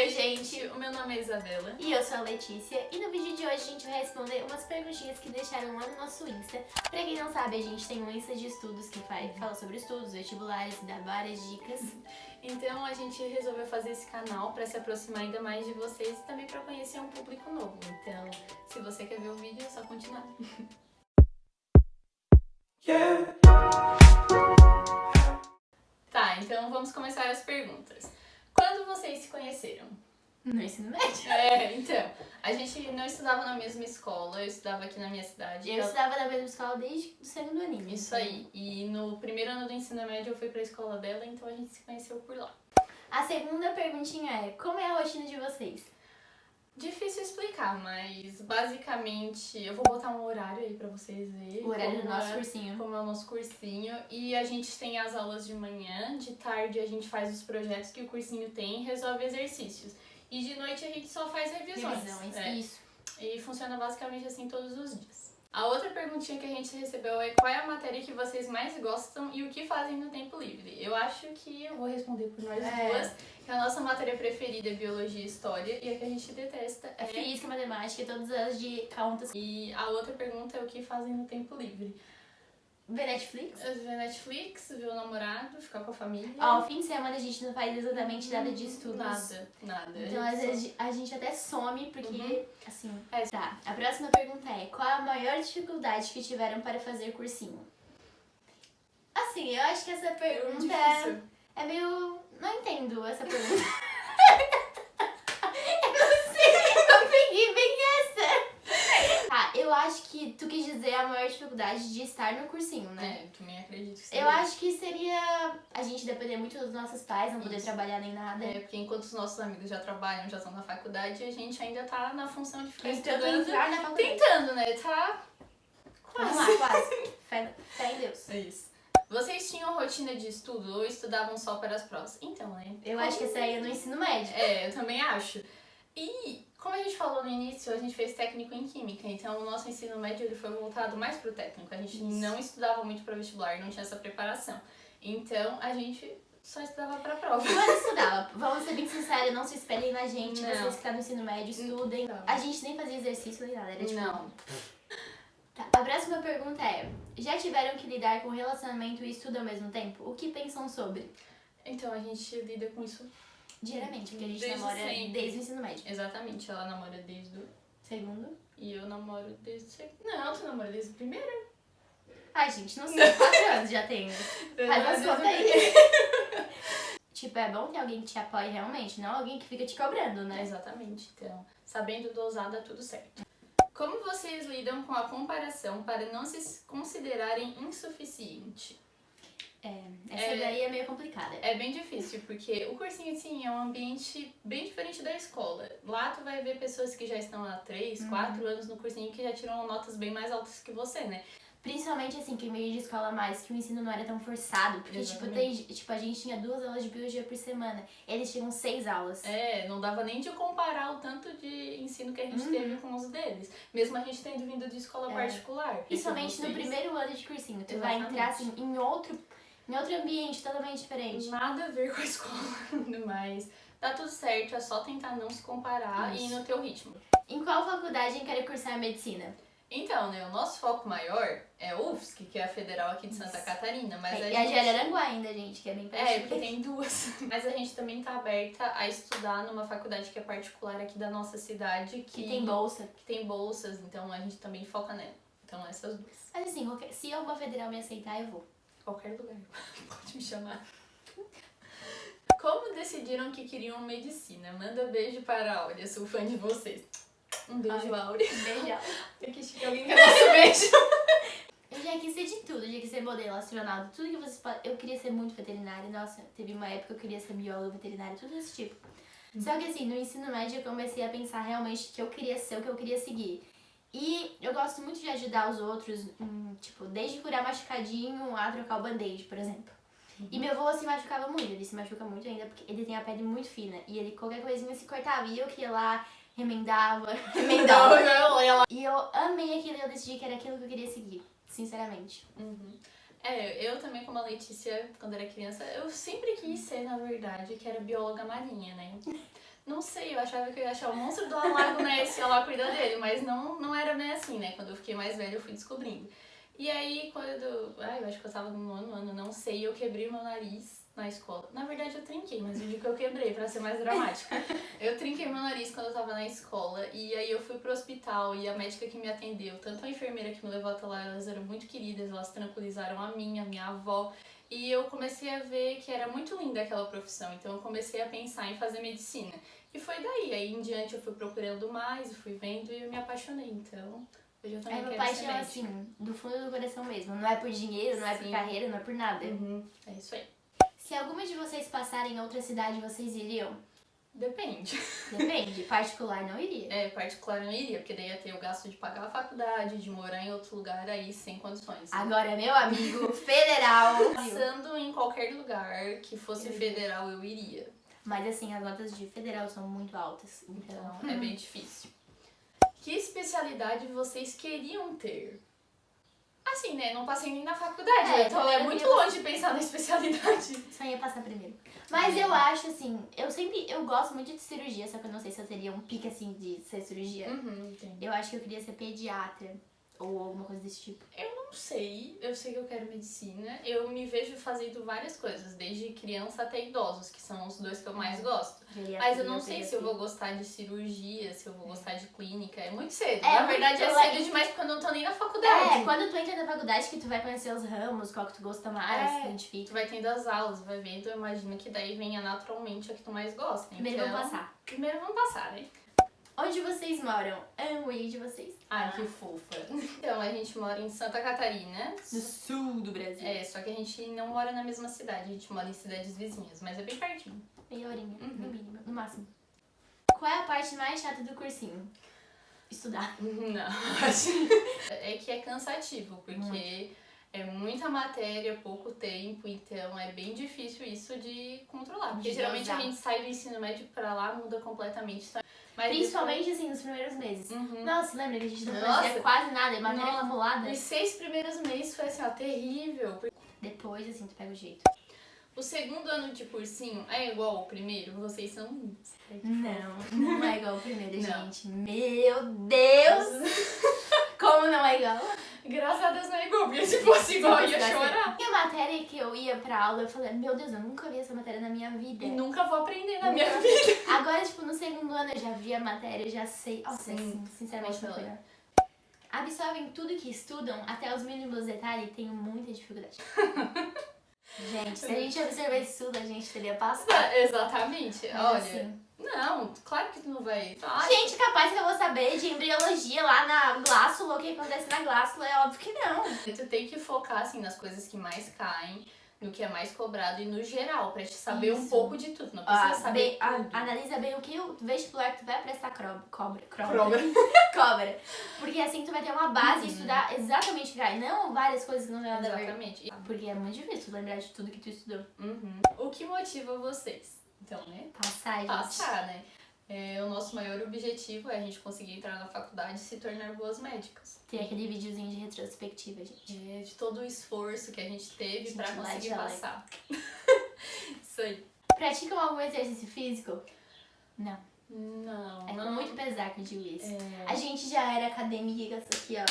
Oi, gente, o meu nome é Isabela. E eu sou a Letícia, e no vídeo de hoje a gente vai responder umas perguntinhas que deixaram lá no nosso Insta. Pra quem não sabe, a gente tem um Insta de estudos que fala sobre estudos, vestibulares, dá várias dicas. Então a gente resolveu fazer esse canal pra se aproximar ainda mais de vocês e também pra conhecer um público novo. Então, se você quer ver o vídeo, é só continuar. Tá, então vamos começar as perguntas. Quando vocês se conheceram? No ensino médio. Então, a gente não estudava na mesma escola, eu estudava aqui na minha cidade. Eu estudava na mesma escola desde o segundo aninho. Isso aí. E no primeiro ano do ensino médio eu fui pra escola dela, então a gente se conheceu por lá. A segunda perguntinha é, como é a rotina de vocês? Difícil explicar, mas basicamente eu vou botar um horário aí pra vocês verem. O horário do como nosso é- cursinho. Como é o nosso cursinho. E a gente tem as aulas de manhã, de tarde a gente faz os projetos que o cursinho tem e resolve exercícios. E de noite a gente só faz revisões. Isso. E funciona basicamente assim todos os dias. A outra perguntinha que a gente recebeu é qual é a matéria que vocês mais gostam e o que fazem no tempo livre? Eu acho que eu vou responder por nós duas, que a nossa matéria preferida é Biologia e História e a que a gente detesta é Física, matemática e todas as de contas. E a outra pergunta é o que fazem no tempo livre? Ver Netflix? Ver Netflix, ver o namorado, ficar com a família. Ó, fim de semana a gente não faz exatamente nada de estudos. Nada. Então, às vezes, a gente até some, porque, assim... É. Tá, a próxima pergunta é, qual a maior dificuldade que tiveram para fazer cursinho? Assim, eu acho que essa pergunta Difícil. é meio... Não entendo essa pergunta. Eu não sei, eu peguei bem essa. Tá, eu acho que tu quis dizer a maior dificuldade de estar no cursinho, né? Eu também acredito que seja. Eu acho que seria a gente depender muito dos nossos pais, não poder Isso. trabalhar nem nada. Porque enquanto os nossos amigos já trabalham, já estão na faculdade, a gente ainda tá na função de ficar Tentando estudando. entrar na faculdade. Tentando, né? Tá Vamos lá, quase. Fé em Deus. É isso. Vocês tinham rotina de estudo ou estudavam só para as provas? Então, né? Eu acho que essa aí é no ensino médio. Eu também acho. E, como a gente falou no início, a gente fez técnico em Química, então o nosso ensino médio ele foi voltado mais pro técnico. A gente não estudava muito para vestibular, não tinha essa preparação. Então, a gente só estudava para prova. Mas estudava. Vamos ser bem sinceros, não se espelhem na gente. Não. Vocês que estão no ensino médio, estudem. Não. A gente nem fazia exercício nem nada, era tipo... Não. Tá, a próxima pergunta é, já tiveram que lidar com relacionamento e estudo ao mesmo tempo? O que pensam sobre? Então, a gente lida com isso Diariamente, porque a gente Desde namora sempre. desde o ensino médio. exatamente. Ela namora desde o... Segundo? E eu namoro desde o segundo. Não, tu namora desde o primeiro. Ai, gente, não sei. 4 anos já tenho. Faz as contas aí. Tipo, é bom ter alguém que te apoie realmente, não alguém que fica te cobrando, né? Exatamente. Então, sabendo dosar, dá tudo certo. Como vocês lidam com a comparação para não se considerarem insuficiente? Essa daí é meio complicada. É bem difícil, porque o cursinho, assim, é um ambiente bem diferente da escola. Lá tu vai ver pessoas que já estão há 3, 4 anos no cursinho que já tiram notas bem mais altas que você, né? Principalmente, assim, que meio de escola mais, que o ensino não era tão forçado. Porque, a gente tinha 2 aulas de biologia por semana. Eles tinham 6 aulas. Não dava nem de comparar o tanto de ensino que a gente teve com os deles. Mesmo a gente tendo vindo de escola particular. Principalmente no primeiro ano de cursinho. Tu vai entrar, assim, em outro ambiente totalmente diferente. Nada a ver com a escola, mas dá tudo certo, é só tentar não se comparar e ir no teu ritmo. Em qual faculdade quer cursar medicina? Então, né, o nosso foco maior é o UFSC, que é a federal aqui de Santa Catarina, mas E a de Araranguá ainda, gente, que é bem pertinho. porque tem 2. Mas a gente também tá aberta a estudar numa faculdade que é particular aqui da nossa cidade. Que tem bolsa. Que tem bolsas, então a gente também foca nela. Então essas 2. Mas assim, se alguma federal me aceitar, eu vou. Qualquer lugar, pode me chamar. Como decidiram que queriam medicina? Manda beijo para a Áurea, sou fã de vocês. Um beijo, Áurea. Beijão. Tem que chique alguém que é nosso beijo. Eu já quis ser de tudo, eu já quis ser modelo, astronauta, tudo que vocês podem. Eu queria ser muito veterinária, nossa, teve uma época que eu queria ser bióloga veterinária, tudo desse tipo. Só que assim, no ensino médio eu comecei a pensar realmente que eu queria ser o que eu queria seguir. E eu gosto muito de ajudar os outros, tipo, desde curar machucadinho a trocar o band-aid, por exemplo. E meu avô se machucava muito, ele se machuca muito ainda porque ele tem a pele muito fina. E ele qualquer coisinha se cortava e eu que ia lá, remendava. E eu amei aquilo e eu decidi que era aquilo que eu queria seguir, sinceramente. Eu também, como a Letícia, quando era criança, eu sempre quis ser, na verdade, que era bióloga marinha, né? Não não sei, eu achava que eu ia achar o monstro do Lago Ness e ia lá cuidar dele, mas não era bem assim, né? Quando eu fiquei mais velha, eu fui descobrindo. E aí, eu acho que eu tava no nono ano, não sei, eu quebrei meu nariz na escola. Na verdade, eu trinquei, mas eu digo que eu quebrei, pra ser mais dramática. Eu trinquei meu nariz quando eu tava na escola, e aí eu fui pro hospital, e a médica que me atendeu, tanto a enfermeira que me levou até lá, elas eram muito queridas, elas tranquilizaram a minha avó, e eu comecei a ver que era muito linda aquela profissão, então eu comecei a pensar em fazer medicina. E foi daí, aí em diante eu fui procurando mais, fui vendo e eu me apaixonei, então... Hoje eu também É uma quero ser paixão médica. assim, do fundo do coração mesmo. Não é por dinheiro, não é por Sim. carreira, não é por nada. É isso aí. Se alguma de vocês passarem em outra cidade, vocês iriam? Depende. Depende. Particular não iria. Particular eu não iria, porque daí ia ter o gasto de pagar a faculdade, de morar em outro lugar aí sem condições. Agora, meu amigo, federal. Passando em qualquer lugar que fosse federal, eu iria. Mas assim, as notas de federal são muito altas. Então, É bem difícil. Que especialidade vocês queriam ter? Assim, né? Não passei nem na faculdade, então é muito longe de pensar na especialidade. Só ia passar primeiro. Mas eu acho assim, eu gosto muito de cirurgia, só que eu não sei se eu teria um pique assim de ser cirurgia. Entendi. Eu acho que eu queria ser pediatra ou alguma coisa desse tipo. Eu sei que eu quero medicina. Eu me vejo fazendo várias coisas, desde criança até idosos, que são os dois que eu mais gosto. Mas eu não sei se eu vou gostar de cirurgia, se eu vou gostar de clínica. É muito cedo. Na verdade, é cedo demais porque eu não tô nem na faculdade. Quando tu entra na faculdade que tu vai conhecer os ramos, qual que tu gosta mais, se identifica. Tu vai tendo as aulas, vai vendo, eu imagino que daí venha naturalmente a que tu mais gosta. Primeiro vamos passar. Primeiro vamos passar, né? Onde vocês moram? Amo ir de vocês. Ai, que fofa. Então, a gente mora em Santa Catarina. No sul do Brasil. Só que a gente não mora na mesma cidade, a gente mora em cidades vizinhas, mas é bem pertinho. Meia horinha, no mínimo, no máximo. Qual é a parte mais chata do cursinho? Estudar. Não, é que é cansativo, porque é muita matéria, pouco tempo, então é bem difícil isso de controlar. Porque geralmente a gente sai do ensino médio pra lá, muda completamente. Mas principalmente depois... assim, nos primeiros meses. Nossa, lembra que a gente não fazia quase nada, matéria acumulada? Os 6 primeiros meses foi assim, ó, terrível. Depois, assim, tu pega o jeito. O segundo ano de cursinho é igual ao primeiro? Vocês são... Não é igual ao primeiro, gente. Meu Deus! Como não é igual? Graças a Deus não é igual, porque se fosse igual eu ia chorar. E a matéria que eu ia pra aula, eu falei, meu Deus, eu nunca vi essa matéria na minha vida. E nunca vou aprender na minha vida. Agora, tipo, no segundo ano eu já vi a matéria, eu já sei. Nossa, assim, sinceramente, não foi. Absorvem tudo que estudam, até os mínimos detalhes, tenho muita dificuldade. Gente, se a gente absorvesse tudo, a gente teria passado. Exatamente. Mas, olha, assim, não, claro que tu não vai... Gente, capaz que eu vou saber de embriologia lá na glándula, o que acontece na glándula, é óbvio que não. Tu tem que focar, assim, nas coisas que mais caem, no que é mais cobrado e no geral, pra te saber um pouco de tudo. Não precisa saber tudo. Analisa bem o que o vestibular que tu vai prestar cobra. Porque assim tu vai ter uma base e estudar exatamente o que cai, não várias coisas que não tem nada a ver. Exatamente. Porque é muito difícil lembrar de tudo que tu estudou. O que motiva vocês? Então, né? Passar, gente. Passar, né? O nosso maior objetivo é a gente conseguir entrar na faculdade e se tornar boas médicas. Tem aquele videozinho de retrospectiva, gente. De todo o esforço que a gente teve pra conseguir passar. Isso aí. Praticam algum exercício físico? Não. Não. É com muito pesar que eu digo isso. A gente já era academia, isso aqui, ó.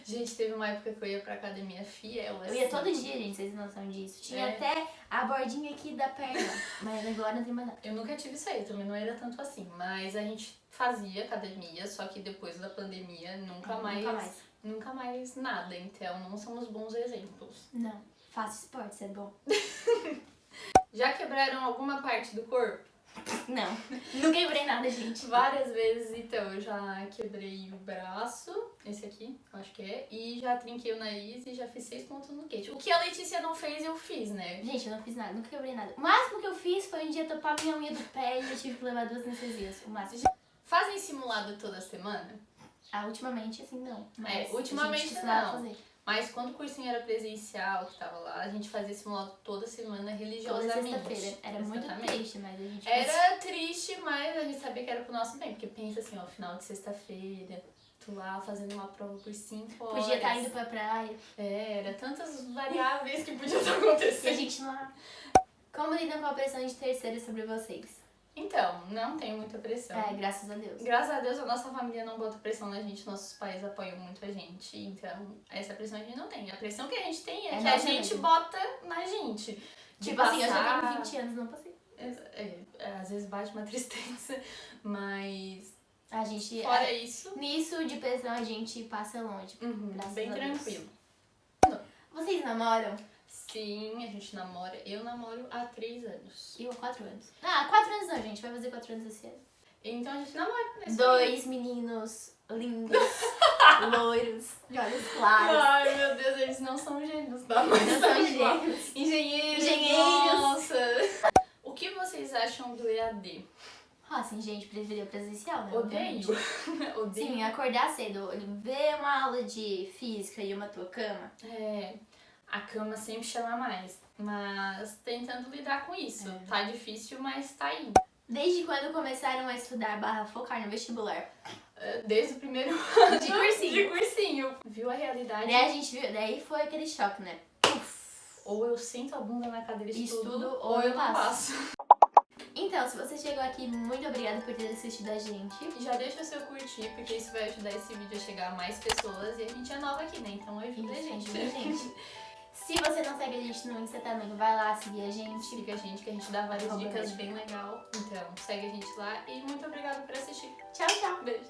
Gente, teve uma época que eu ia pra academia fiel, assim. Eu ia todo dia, gente, vocês não noção disso. Tinha até a bordinha aqui da perna, mas agora não tem mais nada. Eu nunca tive isso aí, também não era tanto assim. Mas a gente fazia academia, só que depois da pandemia nunca mais nada. Então não somos bons exemplos. Não, faço esporte, é bom. Já quebraram alguma parte do corpo? Não, não quebrei nada, gente. Várias vezes, então, eu já quebrei o braço, esse aqui, eu acho que é, e já trinquei o nariz e já fiz 6 pontos no queixo. O que a Letícia não fez, eu fiz, né? Gente, eu não fiz nada, nunca quebrei nada. O máximo que eu fiz foi um dia topar minha unha do pé e eu tive que levar 2 anestesias, o máximo. Fazem simulado toda semana? Ultimamente, assim, não. Mas ultimamente não. Fazer. Mas quando o cursinho era presencial, que tava lá, a gente fazia simulado toda semana religiosamente. Toda sexta-feira. Era muito triste, mas a gente Era triste, mas a gente sabia que era pro nosso bem. Porque pensa assim, ó, final de sexta-feira, tu lá fazendo uma prova por 5 horas. Podia estar indo pra praia. Era tantas variáveis que podiam estar acontecendo. E a gente lá... Como lidam com a pressão de terceiros sobre vocês? Então, não tem muita pressão. É, graças a Deus. Graças a Deus a nossa família não bota pressão na gente, nossos pais apoiam muito a gente, então essa pressão a gente não tem. A pressão que a gente tem é que a gente bota na gente. Tipo assim, eu já tenho 20 anos, não passei. Às vezes bate uma tristeza, mas A gente, fora isso, nisso de pressão a gente passa longe. Graças bem a Deus. tranquilo. Vocês namoram? Sim, a gente namora. Eu namoro há 3 anos. Eu há 4 anos. Ah, 4 anos não, gente. Vai fazer 4 anos esse ano. Então a gente namora. Né? 2 meninos lindos, loiros, de olhos claros. Ai, meu Deus, eles não são gêmeos, tá? Não são gêmeos. Engenheiros. Nossa. O que vocês acham do EAD? Ah, assim, gente, preferia presencial, né? Odeio. Odeio. Sim, acordar cedo, ver uma aula de física e uma tua cama. A cama sempre chama mais, mas tentando lidar com isso. Tá difícil, mas tá indo. Desde quando começaram a estudar / focar no vestibular? Desde o primeiro ano De cursinho. de cursinho. Viu a realidade? Daí a gente viu, daí foi aquele choque, né? Ou eu sento a bunda na cadeira e Estudo, ou eu não passo. Então, se você chegou aqui, muito obrigada por ter assistido a gente. Já deixa o seu curtir, porque isso vai ajudar esse vídeo a chegar a mais pessoas. E a gente é nova aqui, né? Então ajuda a gente. Ajuda a gente. Se você não segue a gente no Insta também, vai lá seguir a gente. Siga a gente, que a gente dá várias dicas bem legal. Então, segue a gente lá e muito obrigada por assistir. Tchau, tchau. Beijo.